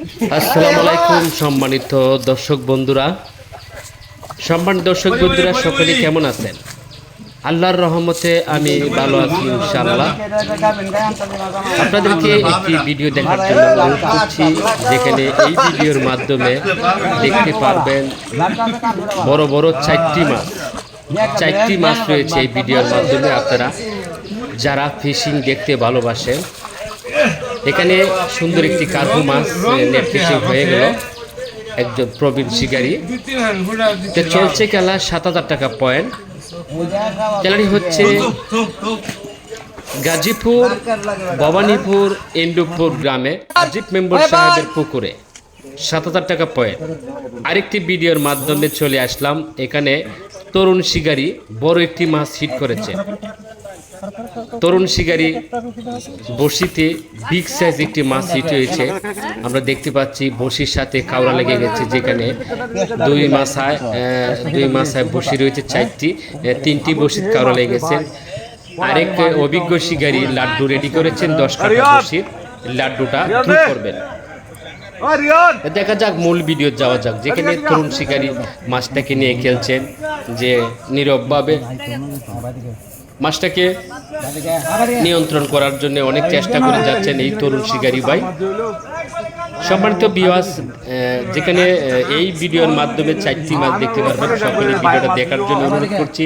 আসসালামু আলাইকুম সম্মানিত দর্শক বন্ধুরা, সকলে কেমন আছেন? আল্লাহর রহমতে আমি ভালো আছি ইনশাআল্লাহ। আপনাদেরকে একটি ভিডিও দেখার জন্য অনুরোধ করছি, যেখানে এই ভিডিওর মাধ্যমে দেখতে পারবেন বড় বড় চারটি মাছ রয়েছে এই ভিডিওর মাধ্যমে। আপনারা যারা ফিশিং দেখতে ভালোবাসেন, এখানে সুন্দর একটি কার্পু মাছ নেট ফিশিং হয়ে গেল একজন প্রবীণ শিকারী। চলছে খেলা 7,000 টাকা পয়েন্ট। খেলাটি হচ্ছে গাজীপুর ভবানীপুর ইন্দুপুর গ্রামে আজিব মেম্বার সাহেবের পুকুরে 7,000 টাকা পয়েন্ট। আরেকটি ভিডিওর মাধ্যমে চলে আসলাম। এখানে তরুণ শিকারী বড় একটি মাছ হিট করেছে। তরুণ শিকারী বড়শিতে বিগ সাইজ একটি মাছ হিট হয়েছে। আমরা দেখতে পাচ্ছি বড়শির সাথে কাউরা লেগে গেছে, যেখানে দুই মাছায় বড়শি রয়েছে 3টি বড়শির কাউরা লেগে গেছে। আরেক অভিজ্ঞ শিকারী লাড্ডু রেডি করেছেন, 10 কাঠা বড়শির লাড্ডুটা থ্রু করবেন। দেখা যাক, মূল ভিডিও যাওয়া যাক, যেখানে তরুণ শিকারী মাছটাকে নিয়ে খেলছেন, যে নীরবভাবে মাছটাকে নিয়ন্ত্রণ করার জন্য অনেক চেষ্টা করে যাচ্ছেন এই তরুণ শিকারী ভাই। সম্মানিত ভিউয়ার্স, যেখানে এই ভিডিওর মাধ্যমে 4টি মাছ দেখতে পারবেন, সকলে ভিডিওটা দেখার জন্য অনুরোধ করছি।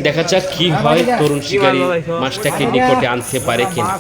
দেখা যাক কি হয়, তরুণ শিকারী মাছটাকে নিকটে আনতে পারে কিনা।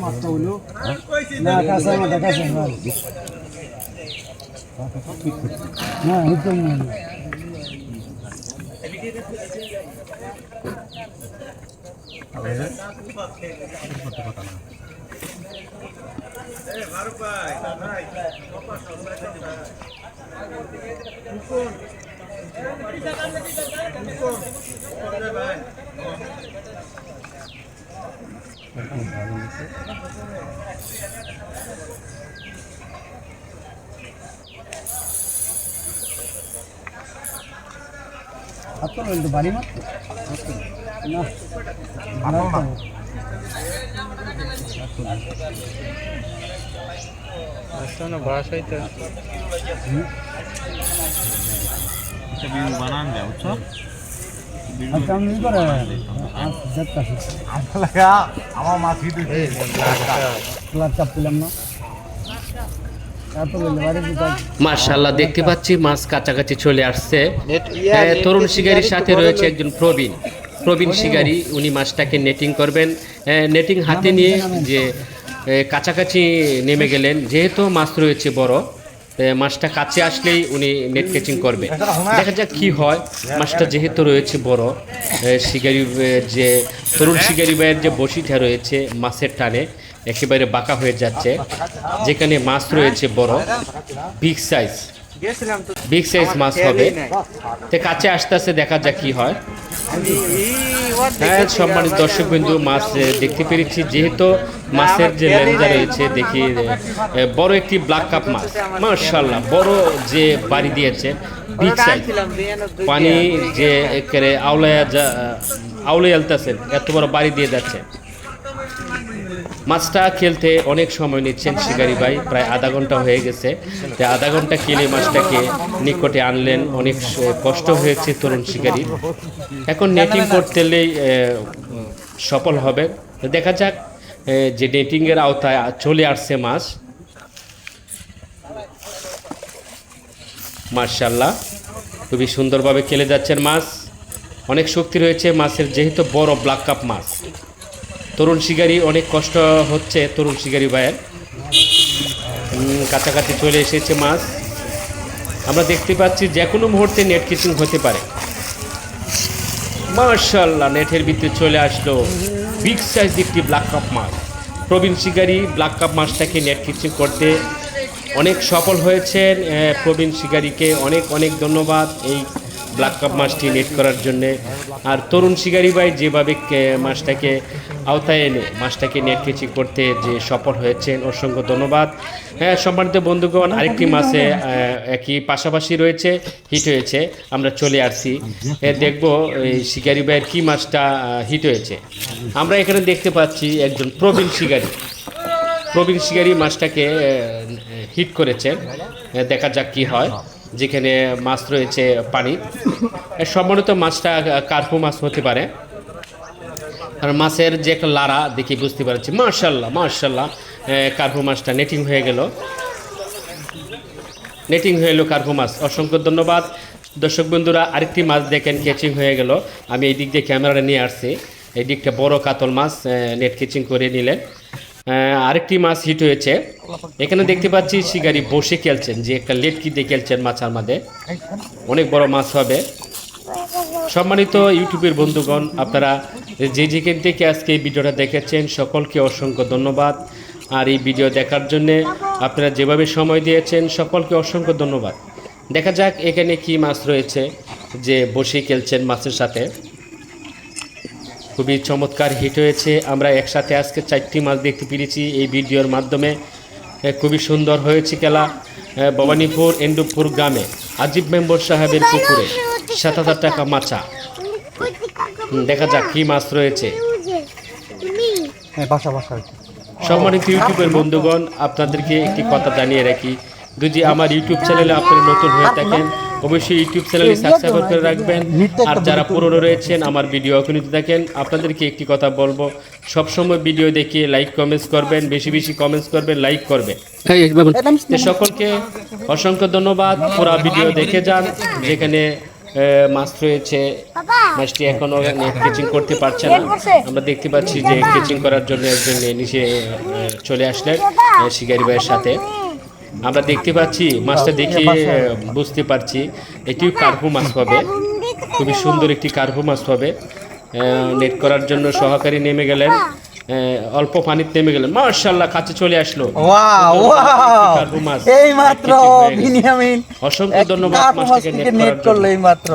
মাছটা হইলো না কাছে আমাদের কাছে না হিটন না আপনার বলতে বাড়ি মাত্র না বাসাইতে বানান দেয় বুঝছো। আমার মাছ পেলাম না। মাশাআল্লাহ, দেখতে পাচ্ছি মাছ কাছাকাছি চলে আসছে। তরুণ শিকারীর সাথে রয়েছে একজন প্রবীণ শিকারী। উনি মাছটাকে নেটিং করবেন। নেটিং হাতে নিয়ে যে কাছাকাছি নেমে গেলেন, যেহেতু মাছ রয়েছে বড়, মাছটা কাছে আসলেই উনি নেট ক্যাচিং করবে। দেখা যাক কি হয়। মাছটা যেহেতু রয়েছে বড়, শিকারী যে তরুণ শিকারী ভাইয়ের যে বড়শিটা রয়েছে মাছের টানে একেবারে বাঁকা হয়ে যাচ্ছে, যেখানে মাছ রয়েছে বড় বিগ সাইজ মাছ হবে। তো কাছে আস্তে আস্তে দেখা যাক কি হয়। হ্যাঁ সম্মানিত দর্শক বিন্দু, মাছ দেখতে পেরেছি। যেহেতু মাছের যে লেঞ্জা রয়েছে, দেখি বড় একটি ব্ল্যাক কাপ মাছ, মাশাআল্লাহ বড় যে বাড়ি দিয়েছে, বিগ সাইজ। পানি যে একেবারে আউলে আলতেছে, এত বড় বাড়ি দিয়ে যাচ্ছে। মাছটা খেলতে অনেক সময় নিচ্ছেন শিকারি ভাই, প্রায় আধা ঘন্টা হয়ে গেছে। তাই আধা ঘন্টা খেলে মাছটাকে নিকটে আনলেন, অনেক কষ্ট হয়েছে তরুণ শিকারি। এখন নেটিং করতেলেই সফল হবে। দেখা যাক যে নেটিংয়ের আওতায় চলে আসছে মাছ। মাশাআল্লাহ, খুবই সুন্দরভাবে খেলে যাচ্ছেন মাছ। অনেক শক্তি রয়েছে মাছের, যেহেতু বড় ব্ল্যাক কাপ মাছ। তরুণ শিকারি অনেক কষ্ট হচ্ছে তরুণ শিকারি ভাইয়ের। কাছাকাছি চলে এসেছে মাছ। আমরা দেখতে পাচ্ছি যে কোনো মুহূর্তে নেট কিচিং হতে পারে। মাশাআল্লাহ, নেটের ভিতরে চলে আসলো বিগ সাইজ একটি ব্ল্যাক কাপ মাছ। প্রবীণ শিকারি ব্ল্যাক কাপ মাছটাকে নেট কিচিং করতে অনেক সফল হয়েছেন। প্রবীণ শিকারিকে অনেক অনেক ধন্যবাদ এই ব্ল্যাক কাপ মাছটি নেট করার জন্যে। আর তরুণ শিকারি ভাই যেভাবে মাছটাকে আওতায় এনে মাছটাকে নেট কিচিং করতে যে সফল হয়েছেন, অসংখ্য ধন্যবাদ। সম্মানিত বন্ধুগণ, আরেকটি মাছে একই পাশাপাশি রয়েছে, হিট হয়েছে। আমরা চলে আসছি, দেখব এই শিকারি ভাইয়ের কী মাছটা হিট হয়েছে। আমরা এখানে দেখতে পাচ্ছি একজন প্রবীণ শিকারি মাছটাকে হিট করেছেন। দেখা যাক কি হয়। যেখানে মাছ রয়েছে পানি, সম্ভবত মাছটা কার্পু মাছ হতে পারে। আর মাছের যে একটা লারা দেখি বুঝতে পারছি। মাশাআল্লাহ, কার্পু মাছটা নেটিং হয়ে গেল, কার্পু মাছ। অসংখ্য ধন্যবাদ দর্শক বন্ধুরা। আরেকটি মাছ দেখেন ক্যাচিং হয়ে গেল। আমি এই দিক দিয়ে ক্যামেরাটা নিয়ে আসছি, এই দিকটা বড় কাতল মাছ নেট ক্যাচিং করে নিলেন। আরেকটি মাছ হিট হয়েছে। এখানে দেখতে পাচ্ছি শিকারি বসে খেলছেন, যে একটা লেটকি দিয়ে খেলছেন মাছের মধ্যে। অনেক বড় মাছ হবে। সম্মানিত ইউটিউবের বন্ধুগণ, আপনারা যেখান থেকে আজকে এই ভিডিওটা দেখেছেন সকলকে অসংখ্য ধন্যবাদ। আর এই ভিডিও দেখার জন্যে আপনারা যেভাবে সময় দিয়েছেন সকলকে অসংখ্য ধন্যবাদ। দেখা যাক এখানে কি মাছ রয়েছে যে বসে খেলছেন মাছের সাথে। খুবই চমৎকার হিট হয়েছে। আমরা একসাথে আজকে 4টি মাছ দেখতে পেরেছি এই ভিডিওর মাধ্যমে। খুবই সুন্দর হয়েছে খেলা। ভবানীপুর এন্ডুপুর গ্রামে আজিব মেম্বার সাহেবের পুকুরে 7,000 টাকা মাছা। দেখা যাক কি মাছ রয়েছে। সম্মানিত ইউটিউবের বন্ধুগণ, আপনাদেরকে একটি কথা জানিয়ে রাখি, যদি আমার ইউটিউব চ্যানেলে আপনারা নতুন হয়ে থাকেন অবশ্যই ইউটিউব চ্যানেলে সাবস্ক্রাইব করে রাখবেন। আর যারা পুরনো রয়েছেন আমার ভিডিও অগণিত দেখেন, আপনাদেরকে একটি কথা বলবো, সবসময় ভিডিও দেখে লাইক কমেন্টস করবেন, বেশি বেশি কমেন্টস করবেন, লাইক করবেন। সকলকে অসংখ্য ধন্যবাদ। পুরো ভিডিও দেখে যান। যেখানে মাছ রয়েছে, মাছটি এখনও নেট কেচিং করতে পারছে না। আমরা দেখতে পাচ্ছি যে কেচিং করার জন্য একজন নিচে চলে আসলেন শিকারি ভাইয়ের সাথে। আমরা দেখতে পাচ্ছি মাছটা দেখে বুঝতে পারছি এটিও কার্পু মাছ হবে। খুবই সুন্দর একটি কার্পু মাছ হবে। নেট করার জন্য সহকারী নেমে গেলেন, অল্প পানিতে নেমে গেলেন। মাশাআল্লাহ, কাছে চলে আসলো। কার্পু মাছ এই মাত্র বিনিয়ামিন অসংখ্য ধন্যবাদ মাছটাকে নেট করার জন্য।